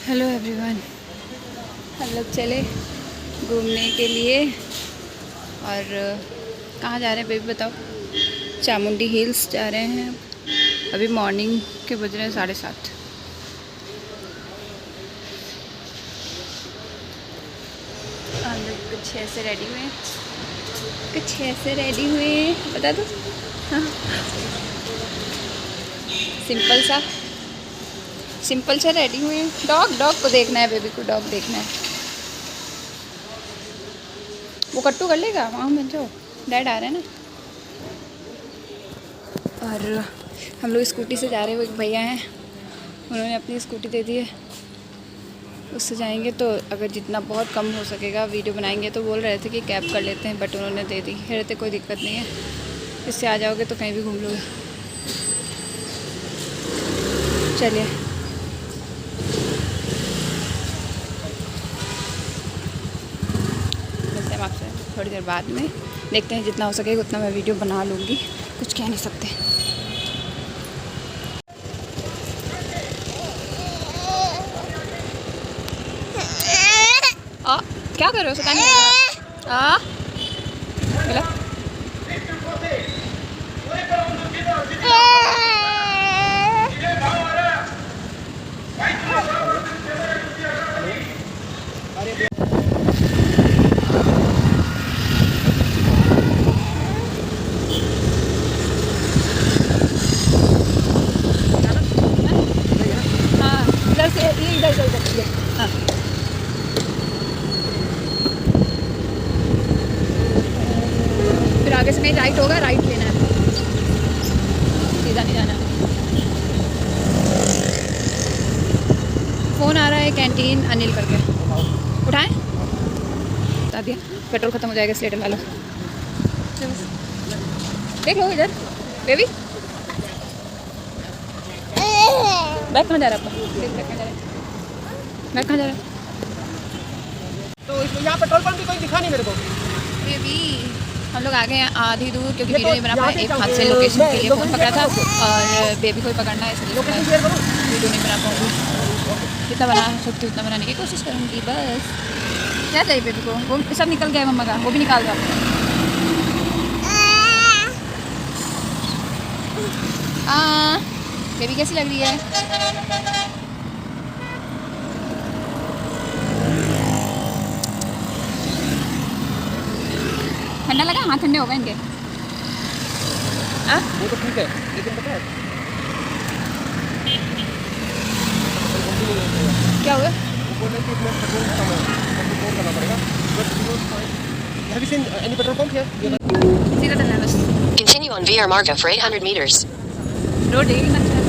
Hello everyone, हम लोग चले घूमने के लिए। और कहाँ जा रहे हैं बेबी बताओ? चामुंडी हिल्स जा रहे हैं। अभी मॉर्निंग के बज रहे हैं 7:30। हम लोग कुछ ऐसे रेडी हुए, बता दो। हाँ, सिंपल सा रेडी हुए। डॉग को देखना है, बेबी को डॉग देखना है। वो कट्टू कर लेगा वहाँ में, जो डैड आ रहे हैं ना। और हम लोग स्कूटी से जा रहे हैं। वो एक भैया हैं, उन्होंने अपनी स्कूटी दे दी है, उससे जाएंगे। तो अगर जितना बहुत कम हो सकेगा वीडियो बनाएंगे। तो बोल रहे थे कि कैब कर लेते हैं, बट उन्होंने दे दी। कह रहे थे कोई दिक्कत नहीं है, इससे आ जाओगे तो कहीं भी घूम लोगे। चलिए मिलते हैं आपसे थोड़ी देर बाद में। देखते हैं जितना हो सकेगा उतना मैं वीडियो बना लूँगी, कुछ कह नहीं सकते। क्या कर रहे हो? सुकाने मिला। हाँ, फिर आगे से नहीं, राइट होगा, राइट लेना है, सीधा नहीं जाना। फ़ोन आ रहा है, कैंटीन अनिल करके। उठाएं? बता दिया, पेट्रोल ख़त्म हो जाएगा इसलिए डलवा लो। देख लो इधर बेबी, बैग कहाँ जा रहा है आपका? बैग कहाँ जा रहा है? तो यहाँ पेट्रोल पंप भी कोई दिखा नहीं मेरे को। बेबी हम लोग आ गए हैं आधी दूर, क्योंकि वीडियो नहीं बना पाए। एक हाथ से लोकेशन के लिए फ़ोन पकड़ा था, और बेबी को ही पकड़ना है, इसलिए मैं वीडियो नहीं बना पाऊँगी। जितना बना सकती उतना बनाने की कोशिश करूँगी। बस क्या चाहिए बेबी को? वो सब निकल गया है मम्मा का, वो भी निकाल दो। बेबी कैसी लग रही है? ठंडा लगा? हाँ ठंडे हो गए इनके। वो तो ठीक है, लेकिन पता है क्या हुआ? वो बोल रहे कि इसमें पेट्रोल खत्म है, तो फोन करना पड़ेगा। Have you seen any petrol pump here? सीधा चलना है बस। Continue on VR Marga for 800 meters. Road देख अच्छा है।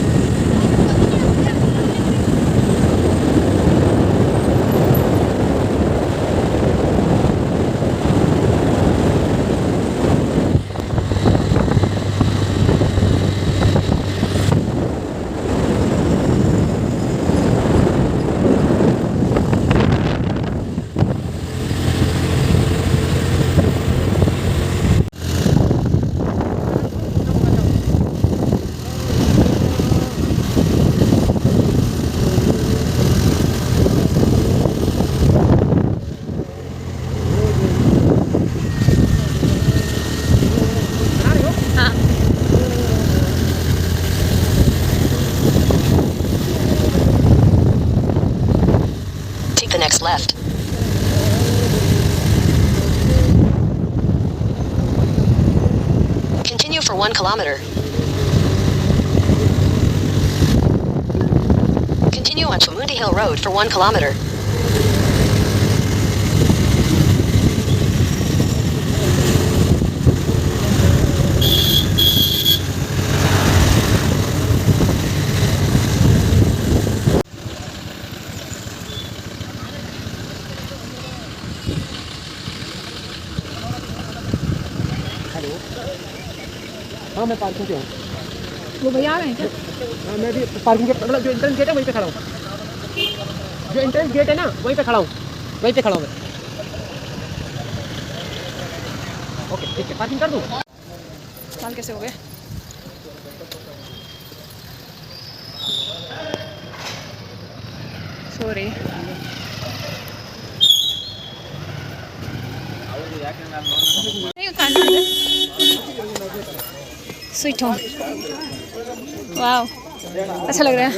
Take the next left. Continue for 1 kilometer. Continue on Chamundi Hill Road for 1 kilometer. Hello, हाँ मैं पार्किंग पे हूँ। वो भैया आ रहे हैं क्या? हाँ मैं भी पार्किंग के, मतलब जो एंट्रेंस गेट है वहीं पे खड़ा हूँ। जो एंट्रेंस गेट है ना वहीं पे खड़ा हूँ, मैं। ओके ठीक है, पार्किंग कर दूँ? साल कैसे हो गए? सो हो रही है। स्वीट होम, वाह अच्छा लग रहा है।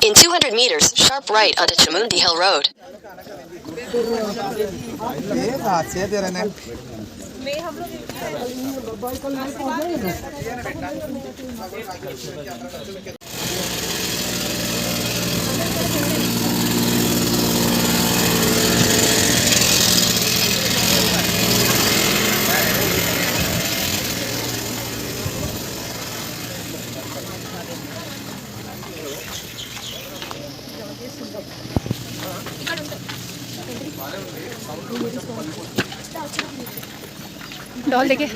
In 200 meters, sharp right onto Chamundi Hill Road. Doll देखे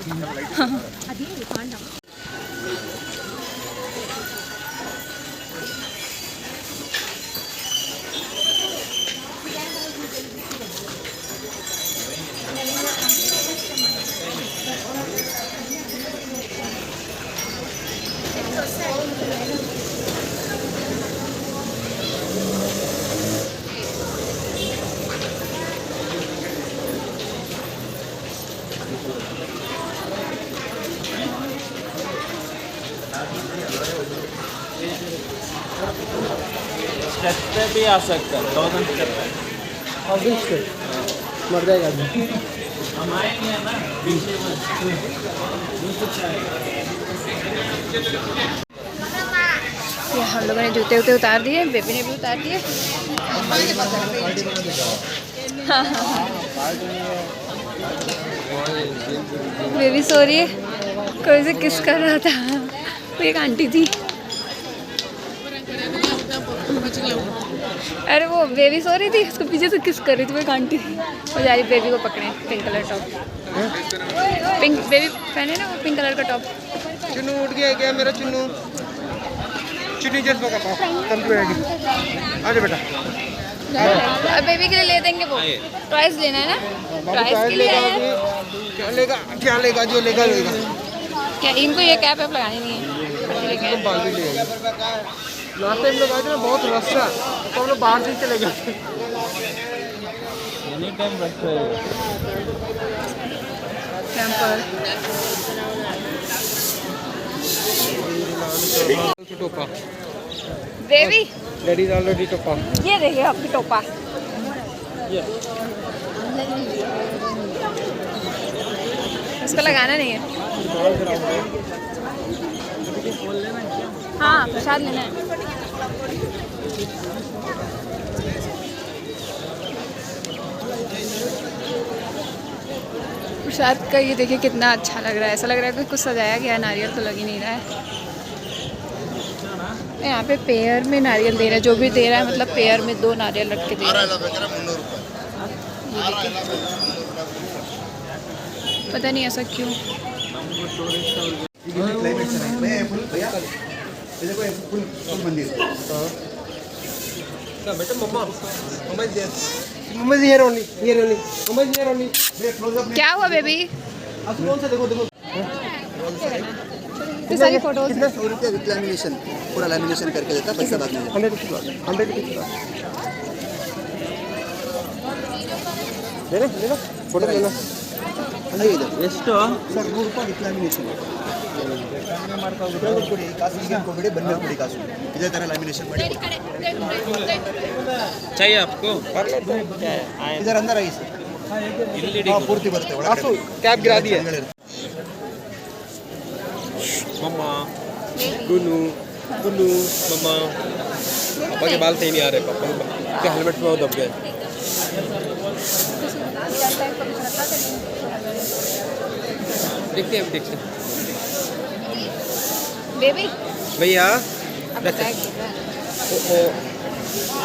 स्टेप पे भी आ सकता है 1000 स्टेप पे। मर जाएगा आदमी। हम आएंगे ना पीछे ये हम लोगों ने जूते उते उतार दिए, बेबी ने भी उतार दिए। हाँ बेबी सो रही है, कोई से किस कर रहा था, वो एक आंटी थी। अरे वो बेबी सो रही थी, उसको पीछे से किस कर रही थी, वो एक आंटी थी। वो जा रही बेबी को पकड़े, pink colour top, pink baby पहने ना वो पिंक कलर का टॉप। चुन्नू उठ गया क्या मेरा चुन्नू? चुन्नी जैसे का पाओ कम पे आएगी। आजा बेटा। अब बेबी के लिए ले देंगे वो, टॉयज लेना है ना, टॉयज के लिए आए हैं। क्या लेगा जो लेगा लेगा। क्या इनको ये कैप वैप लगानी नहीं है? बाल भी ले लास्ट टाइम लोग आए थे ना, बहुत रश था तो हम लोग बाहर से चले गए। एनी टाइम रखते हैं। कैंपर टोपा बेबी, डैडी ऑलरेडी टोपा। ये देखिए आपकी टोपा। इसको लगाना नहीं है। हाँ प्रसाद लेना है। प्रसाद का ये देखिए कितना अच्छा लग रहा है, ऐसा लग रहा है कि कुछ सजाया गया है, नारियल तो लग ही नहीं रहा है। यहाँ पे पेयर में नारियल दे रहा है, जो भी दे रहा है मतलब पेयर में 2 नारियल रख के दे रहा है। पता नहीं ऐसा क्यों। बेटा mamma mamma here only mamma here only. क्या हुआ बेबी? कौन सा देखो देखो ये सारी फोटोज। 100 रुपया विथ लैमिनेशन, पूरा लैमिनेशन करके देता, पैसा बाद में 100 रुपीज़ ले लो फोटो ले लो। ಅಲ್ಲೇ ಇದೆ ಎಷ್ಟು ಸರ್ 100 ರೂಪಾಯಿ ವಿತ್ ಲ್ಯಾಮಿನೇಷನ್ ಕಾಸು ಈಗ ಕೊಡಿ ಬಂದ್ಮೇಲೆ ಕೊಡಿ ಕಾಸು ಇದೇ ಥರ ಲ್ಯಾಮಿನೇಷನ್ ಮಾಡಿ चाहिए आपको ಇದರ ಅಂದರ್ ಆಗಿ ಸರ್ ಪೂರ್ತಿ ಬರುತ್ತೆ ಒಳಗಡೆ ಕ್ಯಾಪ್ ಗಿರಾ ದಿಯೆ मम्मा गुनू गुनू मम्मा पापा के बाल सही नहीं आ रहे, पापा के हेलमेट में वो दब गए। देखते हैं देखते हैं बेबी भैया आपका बैग दिख रहा है।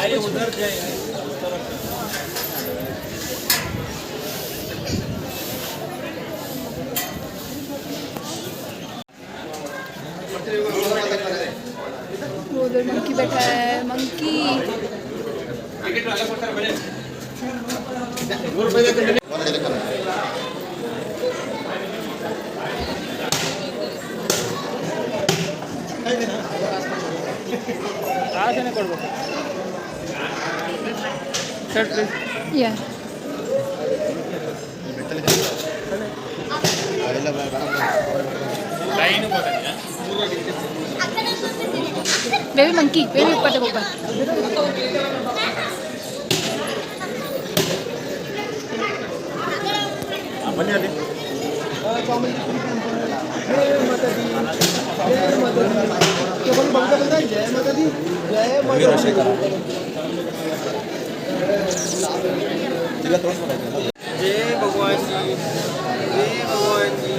आइए उधर जाइए। वो उधर मंकी बैठा है, monkey. Yeah. Baby monkey, baby ऊपर देखो ऊपर। जय भगवान जी, जय भगवान जी।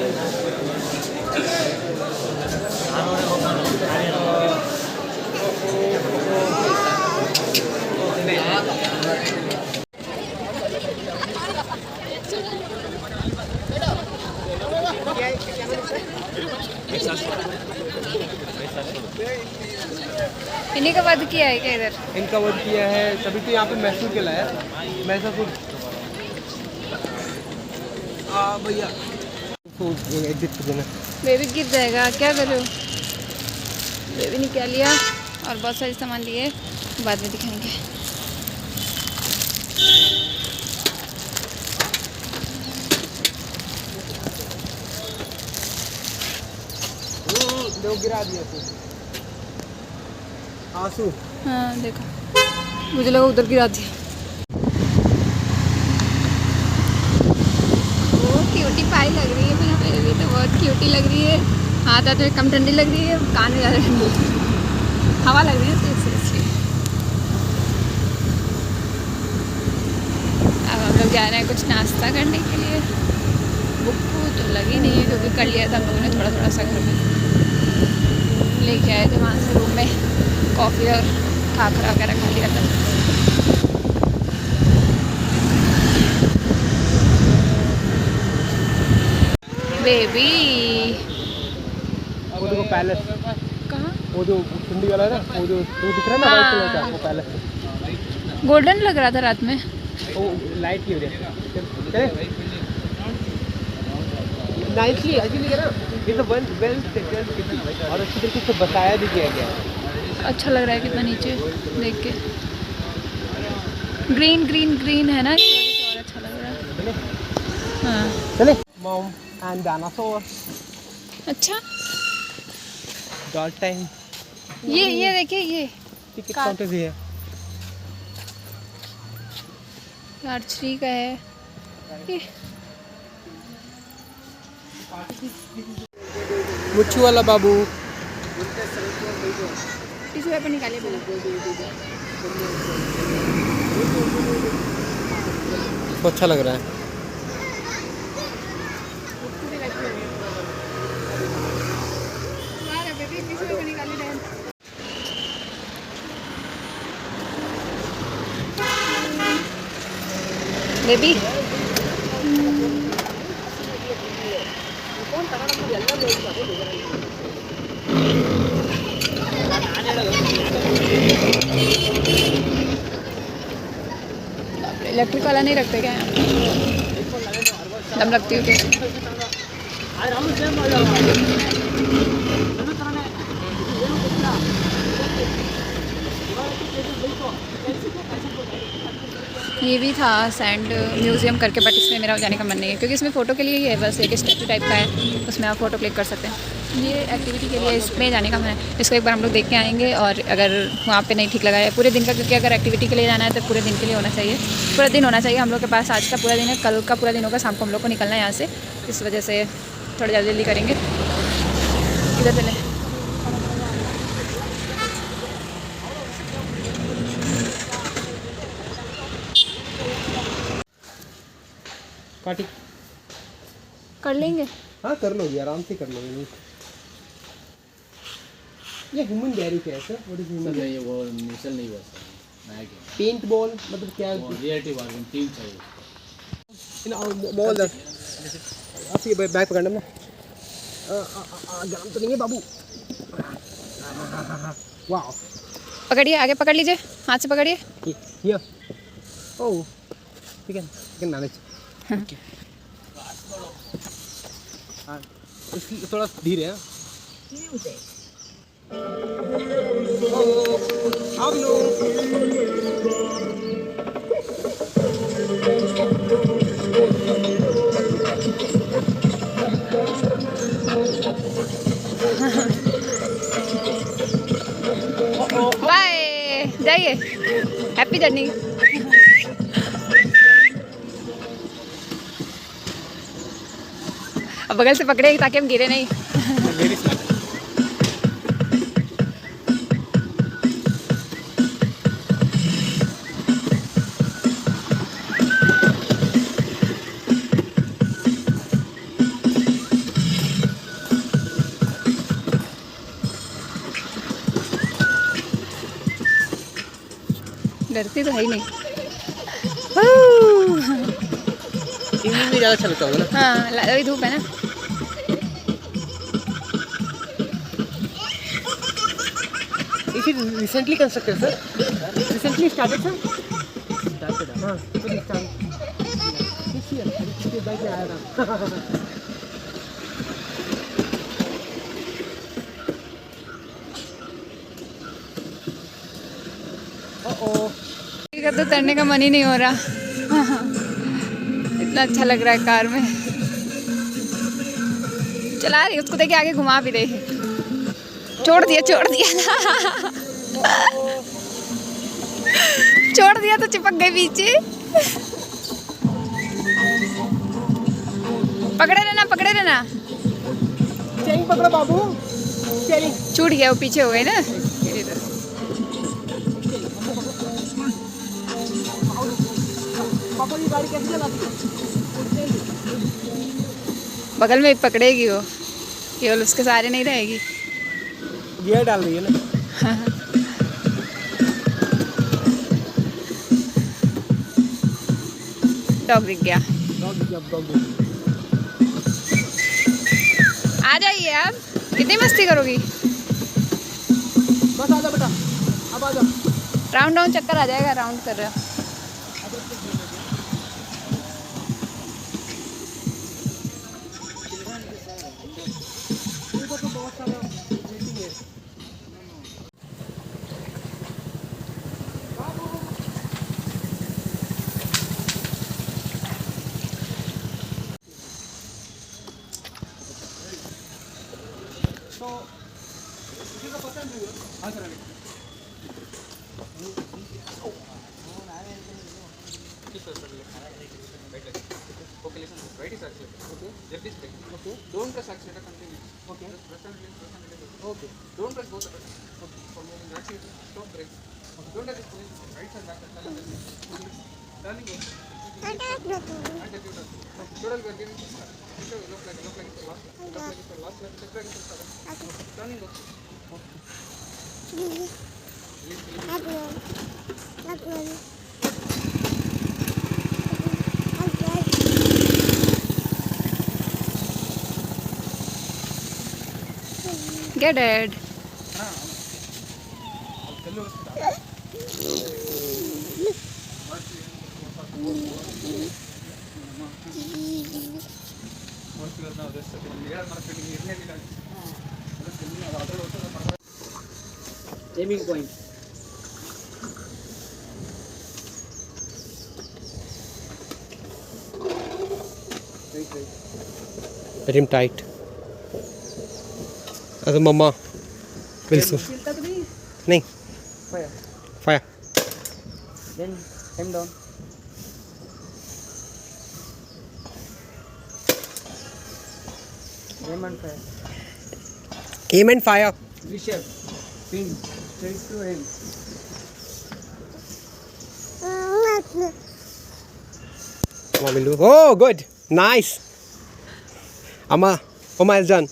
इन्हीं का वध किया है क्या इधर? इनका वध किया है, तभी तो यहाँ पे मैसूर के लाया मैसूर। भैया तो एडिट कर देना। बेबी गिर जाएगा, क्या करो? बेबी ने क्या लिया और बहुत सारे सामान लिए, बाद में दिखाएंगे। देखो गिरा दिया तू आंसू। हाँ देखो, मुझे लगा उधर गिरा दिया। वो क्यूटी पाई लग रही है मेरे लिए, तो बहुत क्यूटी लग रही है। हाथ हाथ में कम ठंडी लग रही है, कान में ज़्यादा ठंडी हवा लग रही है तो इसलिए। अब हम लोग जा रहे हैं कुछ नाश्ता करने के लिए। भूख तो लगी नहीं है क्योंकि कर लिया था हम लोगों ने थोड़ा थोड़ा सा घर में लेके आए थे वहाँ से रूम में, कॉफ़ी और खाखरा वगैरह खा लिया था। बेबी वो देखो पैलेस, कहाँ? वो जो ठंडी वाला है ना, वो जो दिख रहा है ना हाँ। वाइट कलर का, वो पैलेस। गोल्डन लग रहा था रात में। वो लाइट की वजह से नाइटली एक्चुअली क्या ना, it's a well settled city और अच्छी तरीके से बताया भी किया गया है। अच्छा लग रहा है कितना नीचे देख के, ग्रीन ग्रीन ग्रीन है ना, इस वजह से और अच्छा लग रहा है। हाँ चले मॉम एंड डायनासोर अच्छा, डॉट टाइम। ये देखिए ये टिकट कार। काउंटर भी है। आर्चरी का है ये। मुच्छू वाला बाबू। टिश्यू पेपर निकालिए पहले। तो अच्छा लग रहा है। बेबी इलेक्ट्रिक वाला नहीं रखते क्या यहाँ? दम लगती हो तो ये भी था सैंड म्यूज़ियम करके, बट इसमें मेरा जाने का मन नहीं है क्योंकि इसमें फ़ोटो के लिए ही है, बस एक स्टैचू टाइप का है, उसमें आप फ़ोटो क्लिक कर सकते हैं। ये एक्टिविटी के लिए इसमें जाने का मन है, इसको एक बार हम लोग देख के आएंगे। और अगर वहाँ पे नहीं ठीक लगा है पूरे दिन का, क्योंकि अगर एक्टिविटी के लिए जाना है तो पूरे दिन के लिए होना चाहिए, पूरा दिन होना चाहिए। हम लोग के पास आज का पूरा दिन है, कल का पूरा दिन होगा, शाम को हम लोग को निकलना है यहाँ से, इस वजह से थोड़ा जल्दी जल्दी करेंगे। इधर चले पार्टी कर लेंगे। हाँ कर लोगे, आराम से कर लोगे। ये ह्यूमन गैरी क्या है सर? What is human? ये वो मिसल नहीं हुआ सर, नया गेम पेंट बॉल मतलब क्या है? रियलिटी वार्गेन टीम चाहिए। इन बॉल दस आप ये बैग पकड़ना ना, गरम तो नहीं है बाबू। वाह, पकड़िए, आगे पकड़ लीजिए, हाथ से पकड़िए। ये ओह ठीक है, मैनेज। हाँ इसकी थोड़ा धीरे है। बाय, जाइए, हैप्पी जर्नी। अब बगल से पकड़े ताकि हम गिरे नहीं। Very smart. डरती तो है ही नहीं। इवनिंग में ज़्यादा अच्छा लगता होगा ना। हाँ, अभी धूप है ना। Is it recently constructed, sir? Recently started, sir? Started. हाँ, recently started. This year, अभी पिछले बाइक में आया था। का तो तैरने का मन ही नहीं हो रहा। इतना अच्छा लग रहा है कार में। चला रही उसको देखे आगे घुमा भी दे। छोड़ दिया छोड़ दिया तो चिपक गई पीछे। पकड़े रहना। चेन पकड़ो बाबू। चेन छूट गया वो पीछे हो गए ना। पापा की गाड़ी कैसे चलाती है? बगल में पकड़ेगी वो, केवल उसके सहारे नहीं रहेगी। गियर डाल रही है ना। डॉग दिख गया। डॉग आ जाइए आप, कितनी मस्ती करोगी। बस आ जा बेटा, अब आ जा। राउंड चक्कर आ जाएगा, राउंड कर रहे हो। Don't press accelerator continuously. Okay. Just press and release, press and release. Okay. Don't press both the pedals. Okay. For moving accelerator, stop brake. Okay. Don't touch this position. Right side, back side, turning go. And if you turn. Total we are giving to start. Look like it's the last lap. Look like it's the last lap. Check like it's the start. Okay. Turning go. Get it. Aiming point. Rim tight. As a mama. Wilson. नहीं. Fire. Then aim down. Aim and fire. Aim and fire. V-shape. Pin. Straight to aim. Come on, Bindu. Oh, good. Nice. Amma is done.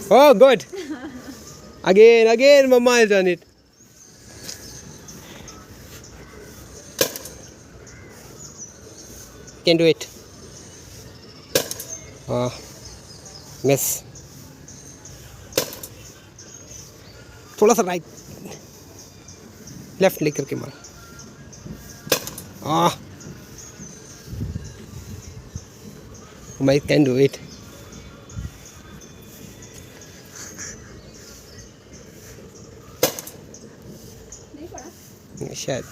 Oh, good. Again, Mama has done it. Can do it. Miss. थोड़ा सा right left लेकर के मार। I can do it. शायद।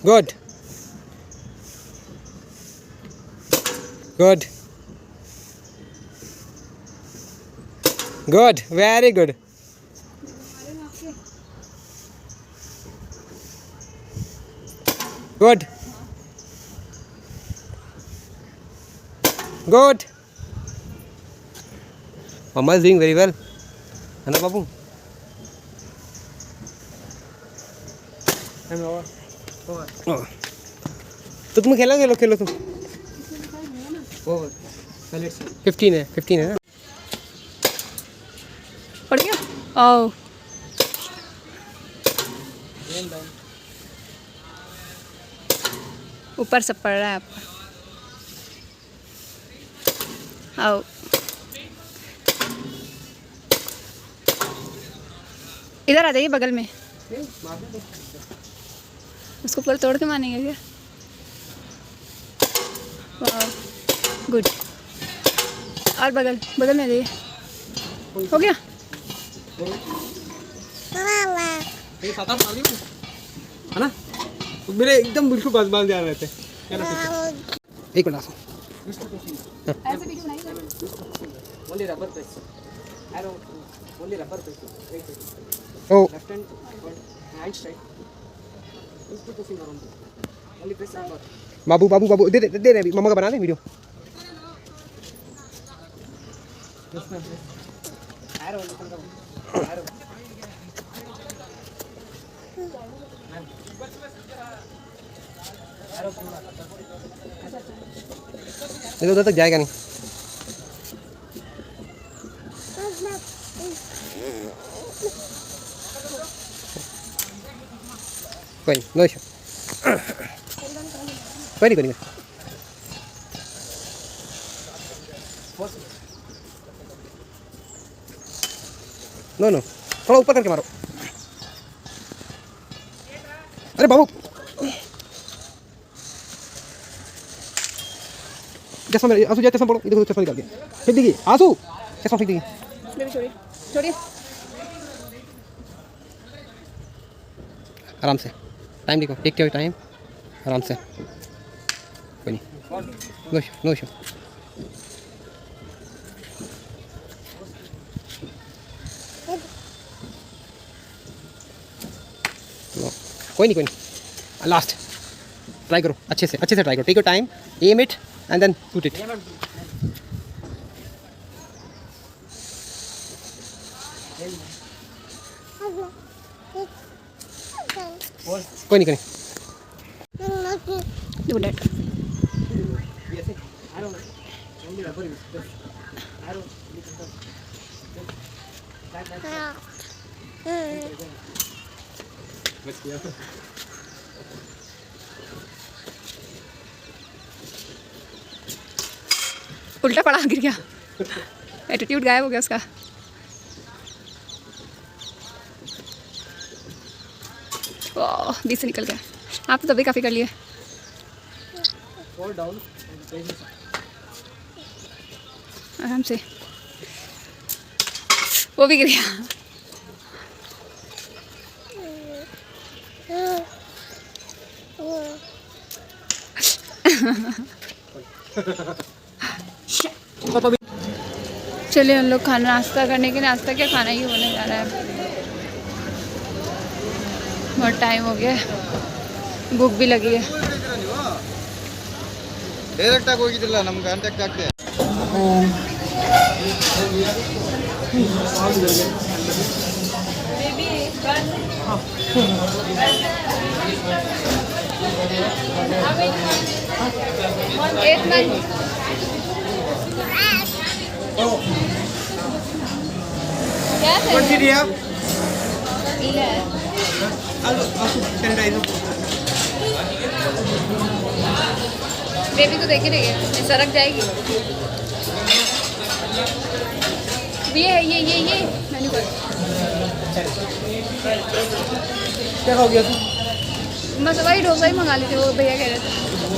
Good good good, very good. Good good, mamma is doing very well, है ना बाबू? तो तुम खेलो खेलो खेलो तुम। 15 है, 15 है ना? पड़ गया? ओह ऊपर से पड़ रहा है आपका। आओ इधर आ जाइए बगल में। उसको पूरा तोड़ के मानेंगे क्या? वाह गुड। और बगल बगल में आ जाइए। हो गया? ये 7-8 साल की है ना? मेरे एकदम बिल्कुल बाल जा रहे थे। एक मिनट आसो। ऐसे वीडियो बनाइए। Only rubber press, arrow only rubber press. ओ लेफ्ट हैंड स्ट्राइक, इसको तो फिंगर ओनली प्रेस रबर। बाबू बाबू बाबू दे दे दे अभी, मम्मा का बना दे वीडियो। एरो एरो इधर उधर तक जाएगा नहीं। कोई नहीं, नो इशू, कोई नहीं कोई नहीं। नो नो, थोड़ा ऊपर करके मारो। अरे बाबू चश्मा मेरे, आंसू जा चश्मा पड़ो, इधर चश्मा निकाल के फेंक दीजिए। आंसू चश्मा फेंक दीजिए। बेबी छोड़िए छोड़िए। आराम से, टाइम देखो, टेक योर टाइम, आराम से, कोई नहीं, नो इशू नो इशू। कोई नहीं कोई नहीं, लास्ट ट्राई करो, अच्छे से ट्राई करो, take your time, aim it and then shoot it. कोई नहीं डू दैट। उल्टा पड़ा, गिर गया, एटीट्यूड गायब हो गया उसका। ओह 20 से निकल गया। आप तो तभी काफ़ी कर लिए। आराम से, वो भी गिर गया। चलिए हम लोग खाना नाश्ता करने के, नाश्ता क्या खाना ही होने जा रहा है। बहुत टाइम हो गया है, भूख भी लगी है। ಡೈರೆಕ್ಟ್ ಆಗಿ ಹೋಗಿದ್ದಿಲ್ಲ, ನಮ್ಗೆ ಕಾಂಟ್ಯಾಕ್ಟ್ ಆಗ್ತದೆ. बेबी तो देख ही रही है, ये सरक जाएगी। ये मेन्यू कर। क्या हो गया? बस वही डोसा ही मंगा लेते, वो भैया कह रहे थे।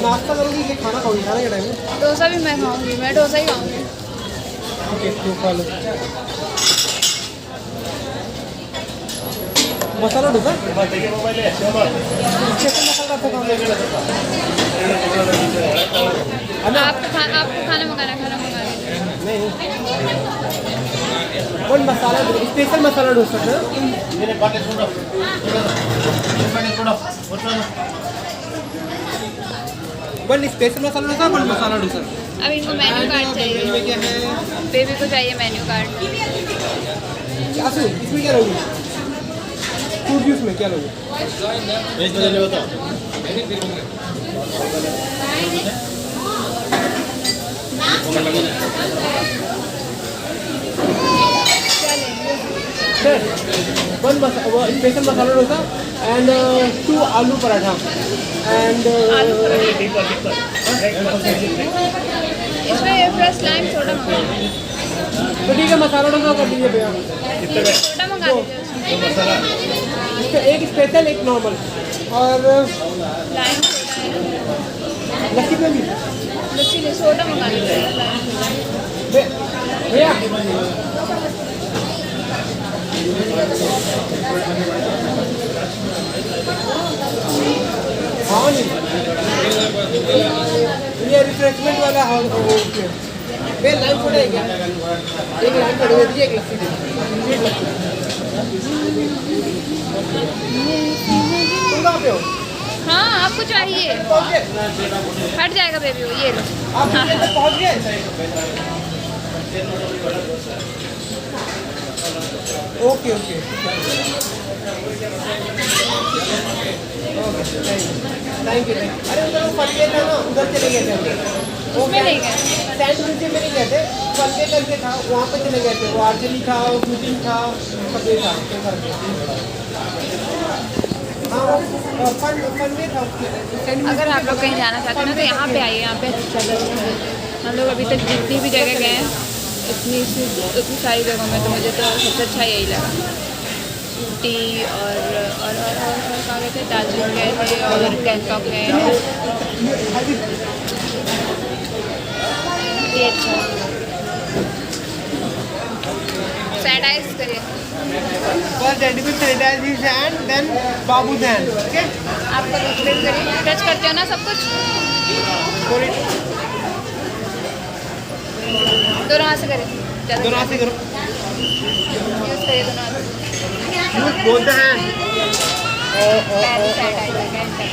नाश्ता करोगी कि खाना खाओगी? खाने के टाइम में डोसा भी मैं खाऊंगी, मैं डोसा ही खाऊंगी। ओके, तो खा लो। मसाला डोसा स्पेशल मसाला आपको कहाँ मिलेगा? आपको खाना मंगाना नहीं वन मसाला स्पेशल मसाला डोसा है one special masala dosa one masala dosa अब इनको मेन्यू कार्ड चाहिए, इसमें क्या है बेबी को चाहिए मेन्यू कार्ड। आसू इसमें क्या लोगे फ्रूट जूस में क्या लोगे one special masala dosa and 2 आलू पराठा एंड इसमें फ्रेश लाइम सोडा मंगा दीजिए, तो ठीक है मसाला डोसा कर दीजिए भैया सोडा मंगा दीजिए उसमें। इसमें एक स्पेशल एक नॉर्मल और लाइम सोडा है, लस्सी में भी लस्सी नहीं सोडा मंगा दीजिए। भैया हाँ नहीं ये रिफ्रेशमेंट वाला हाँ ओके भैया लाइन छोड़ा है क्या एक लाइन छोड़ दीजिए एक लस्सी तुम कहाँ पे हो हाँ आपको चाहिए, पहुँच गए हट जाएगा बेबी वो, ये लो। आप पहुँच गए ओके ओके थैंक यू अरे उधर फलके था ना उधर चले गए थे उसमें नहीं गए, सैंड म्यूजियम में नहीं गए थे फलके करके था वहाँ पे चले गए थे वो आर्चरी था शूटिंग था सब ये था हाँ वो फन में था अगर आप लोग कहीं जाना चाहते हैं ना तो यहाँ पे आइए, यहाँ पे अच्छा जगह है। हम लोग अभी तक जितनी भी जगह गए हैं इतनी सारी जगहों में तो मुझे तो सबसे अच्छा यही लगा। ऊटी और कहाँ गए थे, दार्जिलिंग गए थे और गैंगटॉक गए हैं। ये अच्छा सैनिटाइज करिए, first edible sanitise his hand then बाबू हैंड ओके आपको दूसरे भी करिए, टच करते हो ना सब कुछ, दोनों हाथ से करिए, दोनों हाथ से करो यूज़ करिए दोनों हाथ से। बोलते हैं पैर सैनिटाइज हो गया इनका।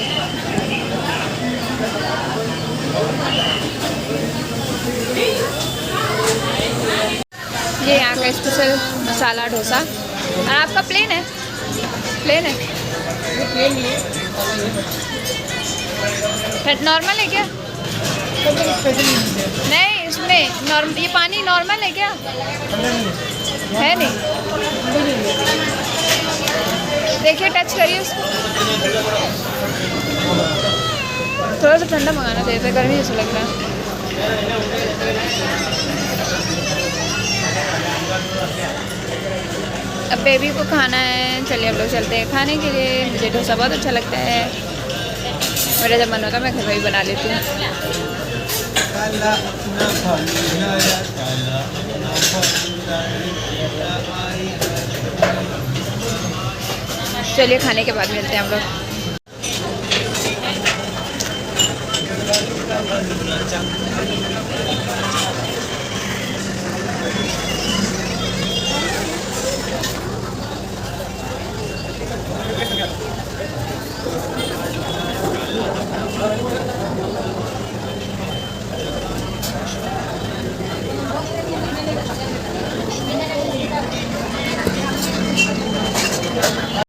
ये यहाँ का स्पेशल मसाला डोसा और आपका प्लेन है, प्लेन है नॉर्मल है क्या? नहीं इसमें नॉर्मल ये पानी नॉर्मल है क्या? है नहीं, देखिए टच करिए उसको, थोड़ा सा ठंडा मंगाना चाहिए था, गर्मी जैसा लग रहा है। अब बेबी को खाना है, चलिए हम लोग चलते हैं खाने के लिए। मुझे डोसा बहुत अच्छा लगता है, मेरा जब मन होता है मैं घर में ही बना लेती हूँ। चलिए खाने के बाद मिलते हैं हम लोग।